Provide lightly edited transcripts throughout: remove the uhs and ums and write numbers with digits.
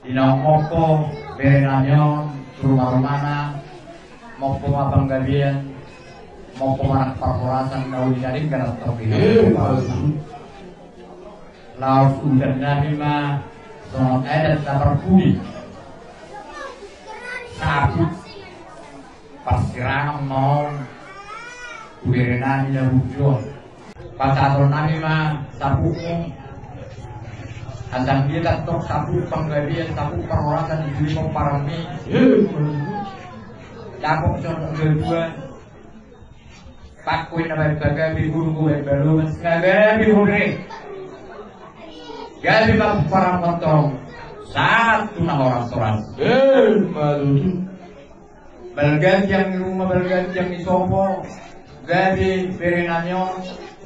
Inang mopo berenanyo rumah-rumana mopo abang gabian mopo manak perhorasan nauli jaring kana topi laut udan nabi mah sonot edet lapar budi sabut pasirang mau berenanyo rujo pasaton nabi mah sabukmu Asal kita tok sapu penggabian sapu perhorasan di lima parami. Capok contoh kedua. Pakuin apa bagabi guru baru segala bihore. Gabi bab parang kontong satu nama orang. Malu. Belgan yang di rumah belgan yang di sopo. Gabi berenanyo.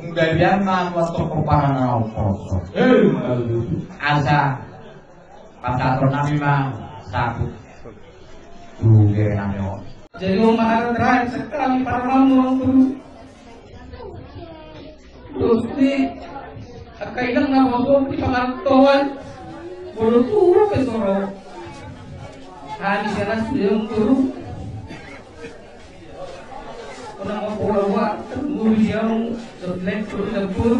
Gabian mah waktu keparan poso. Asa pasaton nabi mah sabut. Berenanyo. Jadi rumah terakhir sekali para orang dulu. Terus di kailang na mo di pangantuan. Bulu turo ke soro. Hani sana sedang turu. Orang mau tunggu jauh terlek dapur.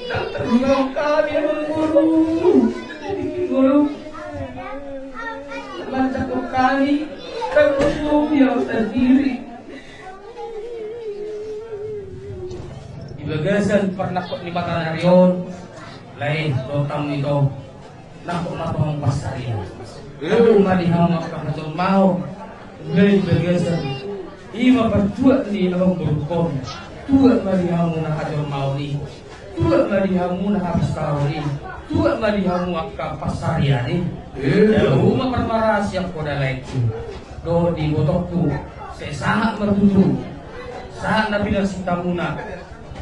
Tak terluka dia memburu. Guru. Satu kali ketemu dia sendiri. Di bagasan pernah kok di mata Arion. Lain dotam itu. Nakok matong pasarian. Lalu madihang makakatong mau. Dari bagasan ima berdua ni abang berkon dua marihamu nak ajar mau ni dua marihamu nak habis kau ni dua marihamu akka pasarian ni rumah permaras yang koda lain do di botok tu saya sangat mertutu sangat nabi dan sitamuna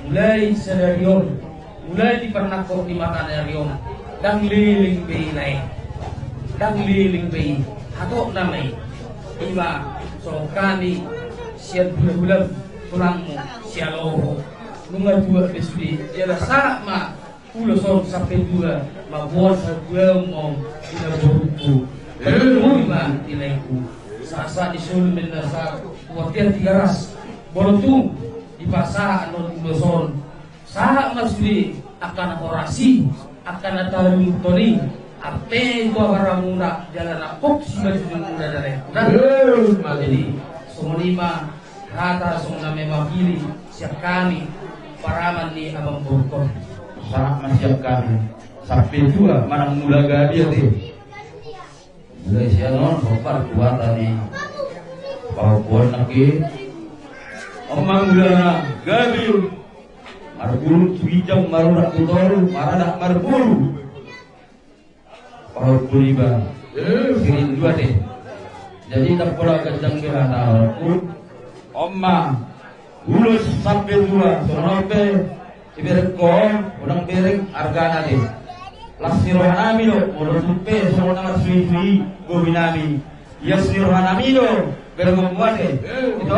mulai sedarion mulai dipernakok di mata darion dan liling bayi lain dan liling bayi atau namai Ima sokani siat bulan-bulan tulangmu sialoho nunga dua besudi jala sama pulau son sampai dua mabuat dua mau tidak berupu lima nilaiku sasa disul menasa kuatir 300 bolotu di pasar non pulau son sah masudi akan orasi akan ada tori Arte itu orang muda jalan apok sih baju muda dari jadi semua lima rata semua memang pilih siap kami paraman di abang Bogor sangat siap kami sampai dua mana muda gadir deh mulai siang sopar kuat tadi bawa kuat lagi omang muda gadir marbulu tuijang marudak tutoru maradak marbulu Paul Puriba, kirim dua deh. Jadi tak pola kencang kira tahu. Oma, ulus sampai dua, sonope, ibarat kau, orang bereng argana deh. Lasnirohanami lo, orang supe, sono nama suwi gobinami. Yasnirohanami lo, berempat deh. Itu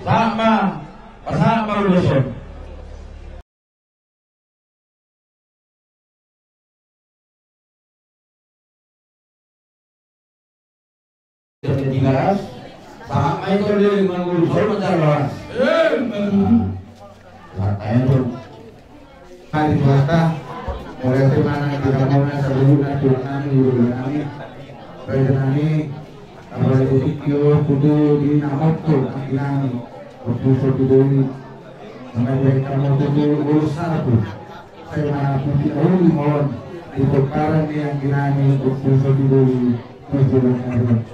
sama, sama uluson. Garas, sama itu dia menggulu soal macam lawan. Katanya tu, hari selasa, mulai dari mana kita mana sebelum nanti kami, baik kami, kalau itu video kudu di nama tu, kami, waktu suatu dulu, mengenai kamu tu urus satu, saya mana pun tidak boleh mohon di perkara yang kami waktu suatu dulu, masih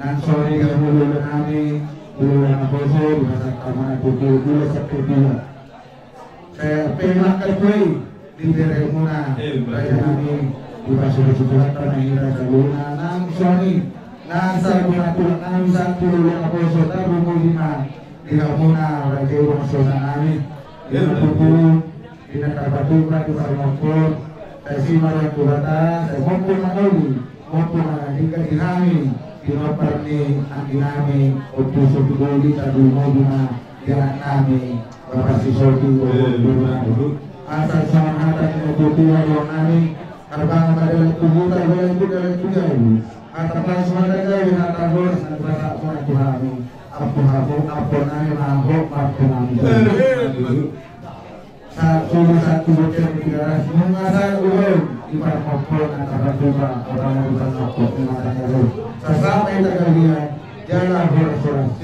dan sore kemudian kami dulu yang poso masa kamar pukul 2 sampai 2 saya pemakai kue di daerah mana saya kami di pasar Sudirman yang Luna nang suami nang saya mengatur nang satu yang poso tahu mulima di mana raja rumah saudara kami di pukul di negara batu lagi bermotor saya simak kurata saya maupun mengauli maupun hingga di kami Kinopar ni ang ginami o puso tugoli sa dumo jalan kami Bapak si Sofi o Asa sa mga hatan kebutuhan yang kami arbang adalah tubuh adalah itu dalam juga ini atapan semua dari hatagur berasa pun Tuhan apa nami mangkok apa nami satu bocor tiga mengasal ulun di parpol antara tuba orang yang bukan mangkok mengasal ulun sampai terkalian jalan berasuransi